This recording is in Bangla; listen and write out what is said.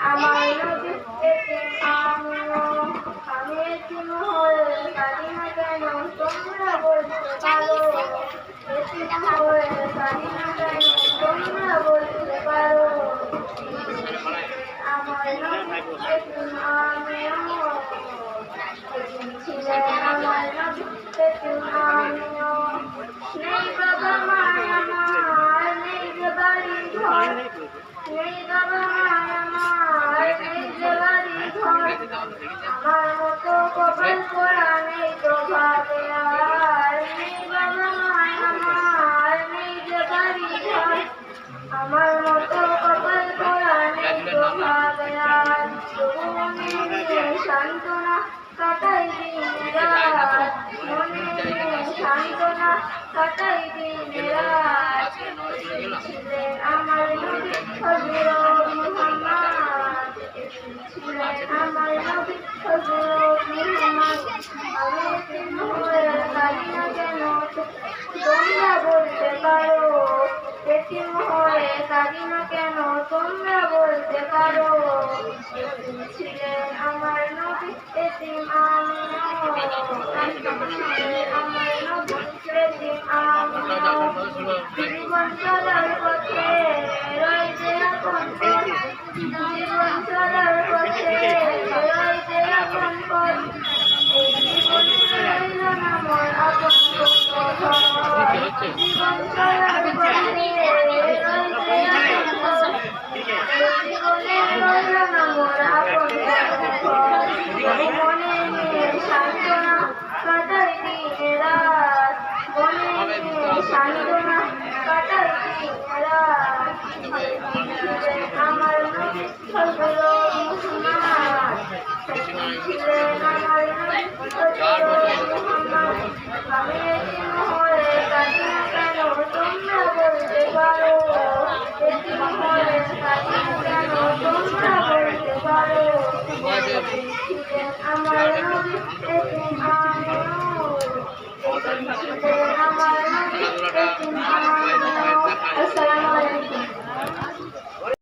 আমার নবী এতিম আমিও, আমি এতিম হয়ে কাঁদি না কেন তোমরা বলতে পারো, এতিম হয়ে কাঁদি না কেন তোমরা বলতে পারো। আমার নবী এতিম আমিও, এতিম ছিলেন আমার নবী এতিম আমিও। নেই বাবা মায় আমার, নেই যে বাড়ি ঘর, নেই বাবা মায় আমার, নেই যে বাড়ি ঘর। আমার মতো কপাল পোড়া নেই তো ভাবে আর, নেই বাবা মায় আমার, নেই যে বাড়ি ঘর। আমার মতো কপাল পোড়া নেই তো ভাবে আর, তবু মনে নিয়ে সান্ত্বনা কাটাই দিন রাত, মনে নিয়ে সান্ত্বনা কাটাই দিন রাত। ছিলেন আমার নবী হযরত মুহাম্মদ, ছিলেন আমার নবী হযরত মুহাম্মদ। আমি এতিম হয়ে কাঁদি না কেন তোমরা বলতে পারো, এতিম হয়ে কাঁদি না কেন তোমরা বলতে পারো। ছিলেন আমার নবী এতিম আমিও, ছিলেন আমার নবী এতিম আমিও। জীবন চলার পথে রয়েছে আপন পথ, জীবন চলার পথে রয়েছে আপন পথ। এই জীবনে রইল না মোর আপন কোনো ঘর, জীবন চলার পথে রয়েছে আপন পথ। এই জীবনে রইল না মোর আপন কোনো ঘর, মনে নিয়ে সান্ত্বনা কাটাই দিন রাত, মনে নিয়ে সান্ত্বনা কাটাই দিন রাত। ছিলেন আমার নবী হযরত মুহাম্মদ, ছিলেন আমার